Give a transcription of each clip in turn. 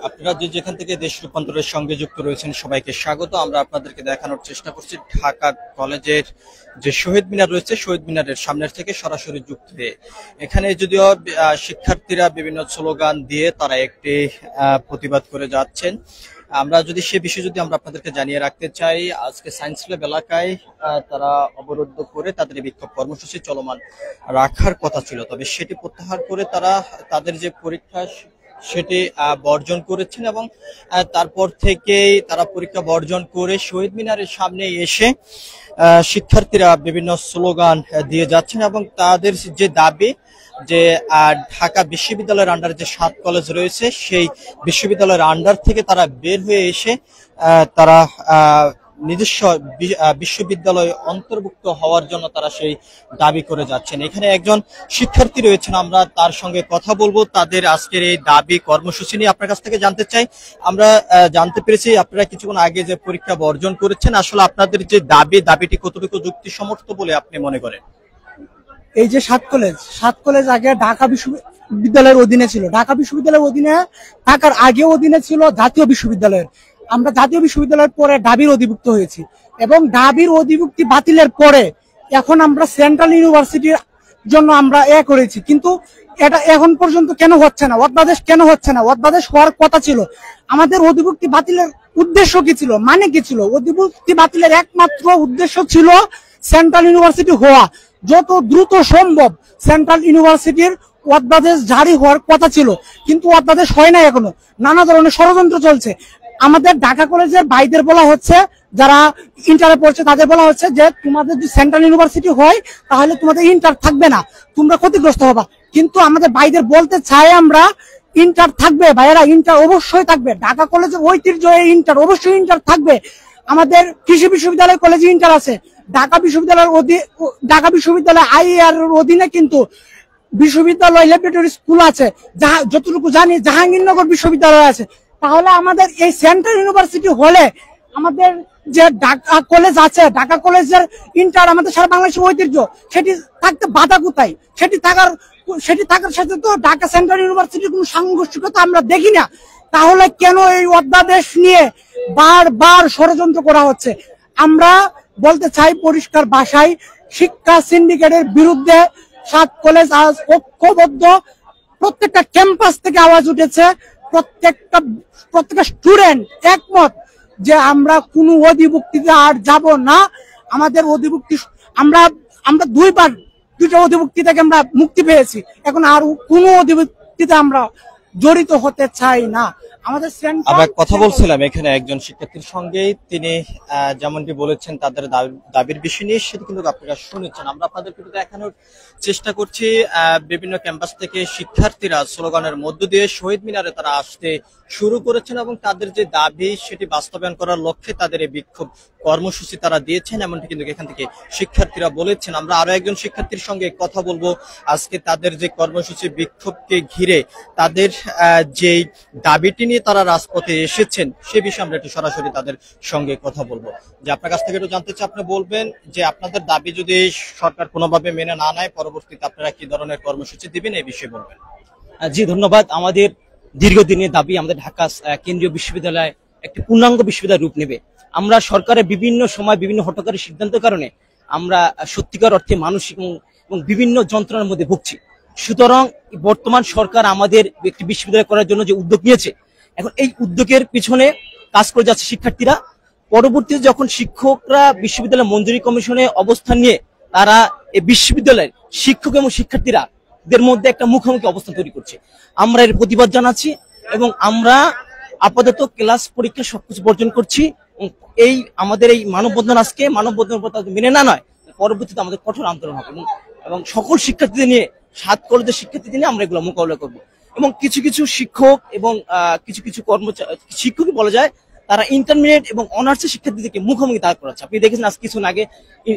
আপনারা যেখান থেকে দেশ রূপান্তরের সঙ্গে যুক্ত রয়েছেন সবাইকে স্বাগত। আমরা আপনাদেরকে দেখানোর চেষ্টা করছি ঢাকা কলেজের যে শহীদ মিনার রয়েছে, শহীদ মিনারের সামনের থেকে সরাসরি যুক্ত হয়ে। এখানে যদিও শিক্ষার্থীরা বিভিন্ন স্লোগান দিয়ে তারা একটি প্রতিবাদ করে যাচ্ছেন। আমরা যদি সে বিষয়ে আমরা আপনাদেরকে জানিয়ে রাখতে চাই, আজকে সায়েন্স ল্যাব এলাকায় তারা অবরুদ্ধ করে তাদের বিক্ষোভ কর্মসূচি চলমান রাখার কথা ছিল, তবে সেটি প্রত্যাহার করে তারা তাদের যে পরীক্ষা সেটি বর্জন করেছেন এবং তারপর থেকেই তারা পরীক্ষা বর্জন করে শহীদ মিনারের সামনে এসে শিক্ষার্থীরা বিভিন্ন স্লোগান দিয়ে যাচ্ছেন এবং তাদের যে দাবি যে ঢাকা বিশ্ববিদ্যালয়ের আন্ডারে যে 7 কলেজ রয়েছে সেই বিশ্ববিদ্যালয়ের আন্ডার থেকে তারা বের হয়ে এসে তারা নিজস্ব বিশ্ববিদ্যালয়ে অন্তর্ভুক্ত হওয়ার জন্য তারা সেই দাবি করে যাচ্ছেন। এখানে একজন শিক্ষার্থী রয়েছেন, আমরা তার সঙ্গে কথা বলবো তাদের আজকের এই দাবি কর্মসূচি নিয়ে। আপনার কাছ থেকে জানতে চাই, আমরা জানতে পেরেছি আপনারা কিছুক্ষণ আগে যে পরীক্ষা বর্জন করেছেন, আসলে আপনাদের যে দাবিটি কতটুকু যুক্তিসম্মত বলে আপনি মনে করেন? এই যে 7 কলেজ আগে ঢাকা বিশ্ববিদ্যালয়ের অধীনে ছিল, ঢাকা বিশ্ববিদ্যালয়ের অধীনে থাকার আগে অধীনে ছিল জাতীয় বিশ্ববিদ্যালয়ের। আমরা জাতীয় বিশ্ববিদ্যালয়ের পরে ঢাবির অধিভুক্ত হয়েছি এবং ঢাবির অধিভুক্তি বাতিলের পরে এখন আমরা সেন্ট্রাল ইউনিভার্সিটির জন্য আমরা করেছি, কিন্তু এটা এখন পর্যন্ত কেন হচ্ছে না? অধ্যাদেশ কেন হচ্ছে না? অধ্যাদেশ হওয়ার কথা ছিল। আমাদের অধিভুক্তি বাতিলের উদ্দেশ্য কি ছিল, মানে কি ছিল? অধিভুক্তি বাতিলের একমাত্র উদ্দেশ্য ছিল সেন্ট্রাল ইউনিভার্সিটি হওয়া। যত দ্রুত সম্ভব সেন্ট্রাল ইউনিভার্সিটির অধ্যাদেশ জারি হওয়ার কথা ছিল, কিন্তু অধ্যাদেশ হয় না এখনো। নানা ধরনের ষড়যন্ত্র চলছে। আমাদের ঢাকা কলেজের ভাইদের বলা হচ্ছে, যারা ইন্টারে পড়ছে তাদের বলা হচ্ছে যে তোমাদের যদি সেন্ট্রাল ইউনিভার্সিটি হয় তাহলে তোমাদের ইন্টার থাকবে না, তোমরা ক্ষতিগ্রস্ত হবা। কিন্তু আমাদের ভাইদের বলতে চাই আমরা, ইন্টার থাকবে ভাইয়েরা, ইন্টার অবশ্যই থাকবে। ঢাকা কলেজের ঐতিহ্য ইন্টার, অবশ্যই ইন্টার থাকবে। আমাদের কৃষি বিশ্ববিদ্যালয় কলেজে ইন্টার আছে। ঢাকা বিশ্ববিদ্যালয় আইএআর অধীনে কিন্তু বিশ্ববিদ্যালয় ল্যাবরেটরি স্কুল আছে, যতটুকু জানি জাহাঙ্গীরনগর বিশ্ববিদ্যালয় আছে। তাহলে আমাদের এই সেন্ট্রাল ইউনিভার্সিটি হলে আমাদের যে ঢাকা কলেজ আছে, ঢাকা কলেজের ইন্টার আমাদের সারা বাংলাদেশের ঐতিহ্য, সেটি থাকতে বাধা কোথায়? সেটি থাকার সাথে তো ঢাকা সেন্ট্রাল ইউনিভার্সিটির কোনো সাংঘর্ষিকতা আমরা দেখি না। তাহলে কেন এই অধ্যাদেশ নিয়ে বারবার ষড়যন্ত্র করা হচ্ছে? আমরা বলতে চাই পরিষ্কার ভাষায়, শিক্ষা সিন্ডিকেটের বিরুদ্ধে 7 কলেজ আজ ঐক্যবদ্ধ। প্রত্যেকটা ক্যাম্পাস থেকে আওয়াজ উঠেছে, প্রত্যেকটা স্টুডেন্ট একমত যে আমরা কোনো অধিভুক্তিতে আর যাব না। আমাদের অধিভুক্তি আমরা দুইটা অধিভুক্তি থেকে আমরা মুক্তি পেয়েছি, এখন আর কোনো অধিভুক্তিতে আমরা জড়িত হতে চাই না। আমরা কথা বলছিলাম এখানে একজন শিক্ষার্থীর সঙ্গে, তিনি যেমনটি বলেছেন তাদের দাবির বিষয় নিয়ে, সেটা কিন্তু আপনারা শুনেছেন। আমরা আপনাদেরকে দেখানোর চেষ্টা করছি বিভিন্ন ক্যাম্পাস থেকে শিক্ষার্থীরা স্লোগানের মধ্য দিয়ে শহীদ মিনারে তারা আসতে শুরু করেছেন এবং তাদের যে দাবি সেটি বাস্তবায়ন করার লক্ষ্যে তাদের এই বিক্ষোভ কর্মসূচি তারা দিয়েছেন, এমনটি কিন্তু এখান থেকে শিক্ষার্থীরা বলেছেন। আমরা আরো একজন শিক্ষার্থীর সঙ্গে কথা বলবো আজকে তাদের যে কর্মসূচি বিক্ষোভকে ঘিরে তাদের যে দাবিটি নিয়ে তারা রাজপথে এসেছেন সে বিষয়ে আমরা একটু সরাসরি তাদের সঙ্গে কথা বলবো। যে আপনার কাছ থেকে একটু জানতে চাই, আপনি বলবেন যে আপনাদের দাবি যদি সরকার কোনোভাবে মেনে না নেয় পরবর্তীতে আপনারা কি ধরনের কর্মসূচি দিবেন এই বিষয়ে বলবেন। জি ধন্যবাদ। আমাদের দীর্ঘদিনের দাবি আমাদের ঢাকা কেন্দ্রীয় বিশ্ববিদ্যালয় একটি পূর্ণাঙ্গ বিশ্ববিদ্যালয় রূপ নেবে। আমরা সরকারের বিভিন্ন সময় বিভিন্ন হঠকারী সিদ্ধান্তের কারণে আমরা সত্যিকার অর্থে মানসিক এবং বিভিন্ন যন্ত্রণার মধ্যে ভুগছি। সুতরাং বর্তমান সরকার আমাদের একটি বিশ্ববিদ্যালয় করার জন্য যে উদ্যোগ নিয়েছে, এখন এই উদ্যোগের পিছনে কাজ করে যাচ্ছে শিক্ষার্থীরা। পরবর্তীতে যখন শিক্ষকরা বিশ্ববিদ্যালয় মঞ্জুরি কমিশনে অবস্থান নিয়ে তারা এই বিশ্ববিদ্যালয়ের শিক্ষক এবং শিক্ষার্থীরা দের মধ্যে একটা মুখোমুখি অবস্থান তৈরি করছে, আমরা এর প্রতিবাদ জানাচ্ছি এবং আমরা আপাতত ক্লাস পরীক্ষা সবকিছু বর্জন করছি। এই আমাদের এই মানববন্ধন আজকে মানববন্ধন মেনে না নয়, পরবর্তীতে আমাদের কঠোর আন্দোলন হবে এবং সকল শিক্ষার্থীদের নিয়ে 7 কলেজের শিক্ষার্থীদের নিয়ে আমরা এগুলো মোকাবিলা করবো। এবং কিছু কিছু শিক্ষক এবং কিছু কিছু শিক্ষকই বলা যায় তারা ইন্টারমিডিয়েট এবং অনার্সের শিক্ষার্থীদেরকে মুখোমুখি দাঁড় করাচ্ছে। আপনি দেখেছেন আজ কিছুদিন আগে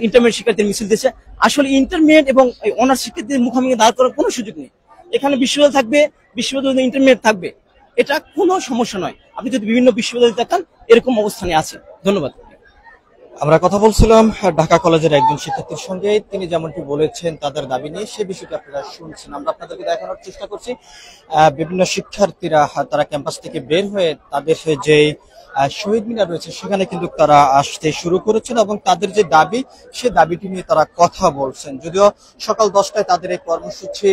ইন্টারমিডিয়েট শিক্ষার্থীদের মিছিল দিয়েছে। আসলে ইন্টারমিডিয়েট এবং অনার্স শিক্ষার্থীদের মুখোমুখি দাঁড় করার কোনো সুযোগ নেই। এখানে বিশ্ববিদ্যালয় থাকবে, বিশ্ববিদ্যালয় ইন্টারমিডিয়েট থাকবে, এটা কোনো সমস্যা নয়। আপনি যদি বিভিন্ন বিশ্ববিদ্যালয় দেখান এরকম অবস্থানে আছে। ধন্যবাদ। আমরা কথা বলছিলাম ঢাকা কলেজের একজন শিক্ষার্থীর সঙ্গে, তিনি যেমনটি বলেছেন তাদের দাবি নিয়ে, সে বিষয়টি আপনারা শুনছেন। আমরা আপনাদেরকে দেখানোর চেষ্টা করছি বিভিন্ন শিক্ষার্থীরা তারা ক্যাম্পাস থেকে বের হয়ে তাদের যে শহীদ মিনার রয়েছে সেখানে কিন্তু তারা আসতে শুরু করেছেন এবং তাদের যে দাবি সে দাবিটি নিয়ে তারা কথা বলছেন। যদিও সকাল 10টায় তাদের এই কর্মসূচি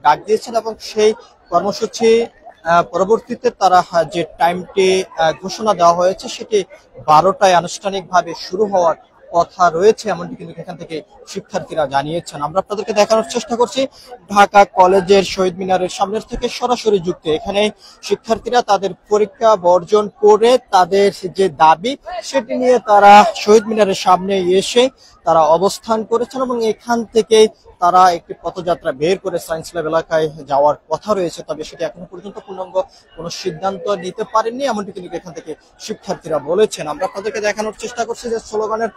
ডাক দিয়েছেন এবং সেই কর্মসূচি পরবর্তীতে তারা যে টাইমটি ঘোষণা দেওয়া হয়েছে সেটি 12টায় আনুষ্ঠানিকভাবে শুরু হওয়ার কথা রয়েছে, এমনটি কিন্তু এখান থেকে শিক্ষার্থীরা জানিয়েছেন। আমরা আপনাদেরকে দেখানোর চেষ্টা করছি ঢাকা কলেজের শহীদ মিনারের সামনের থেকে সরাসরি যুক্ত। এখানে শিক্ষার্থীরা তাদের পরীক্ষা বর্জন করে তাদের যে দাবি সেটি নিয়ে তারা শহীদ মিনারের সামনে এসে তারা অবস্থান করেছেন এবং এখান থেকে তারা একটি পথযাত্রা বের করে সায়েন্স ল্যাব এলাকায় যাওয়ার কথা রয়েছে, তবে সেটি এখনো পর্যন্ত পূর্ণাঙ্গ কোনো সিদ্ধান্ত নিতে পারেননি, এমনটি কিন্তু এখান থেকে শিক্ষার্থীরা বলেছেন। আমরা আপনাদেরকে দেখানোর চেষ্টা করছি যে স্লোগানের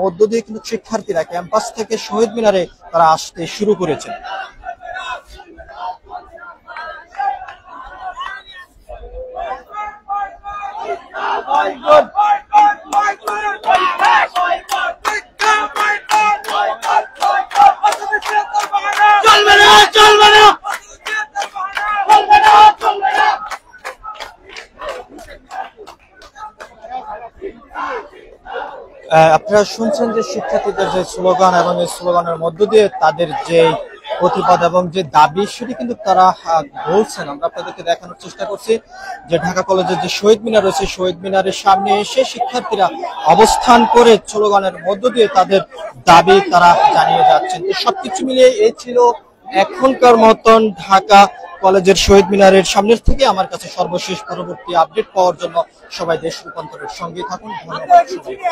মধ্য দিয়ে কিন্তু শিক্ষার্থীরা ক্যাম্পাস থেকে শহীদ মিনারে তারা আসতে শুরু করেছেন। আপনারা শুনছেন যে শিক্ষার্থীদের যে স্লোগান এবং এই স্লোগানের মধ্য দিয়ে তাদের যে প্রতিবাদ এবং যে দাবি সেটি কিন্তু তারা বলছেন। আমরা আপনাদেরকে দেখানোর চেষ্টা করছি যে ঢাকা কলেজের যে শহীদ মিনার রয়েছে শহীদ মিনারের সামনে এসে শিক্ষার্থীরা অবস্থান করে স্লোগানের মধ্য দিয়ে তাদের দাবি তারা জানিয়ে যাচ্ছেন। তো সবকিছু মিলিয়ে এই ছিল এখনকার মতন ঢাকা কলেজের শহীদ মিনারের সামনের থেকে। আমার কাছে সর্বশেষ পরবর্তী আপডেট পাওয়ার জন্য সবাই দেশ রূপান্তরের সঙ্গে থাকুন। ধন্যবাদ সবাইকে।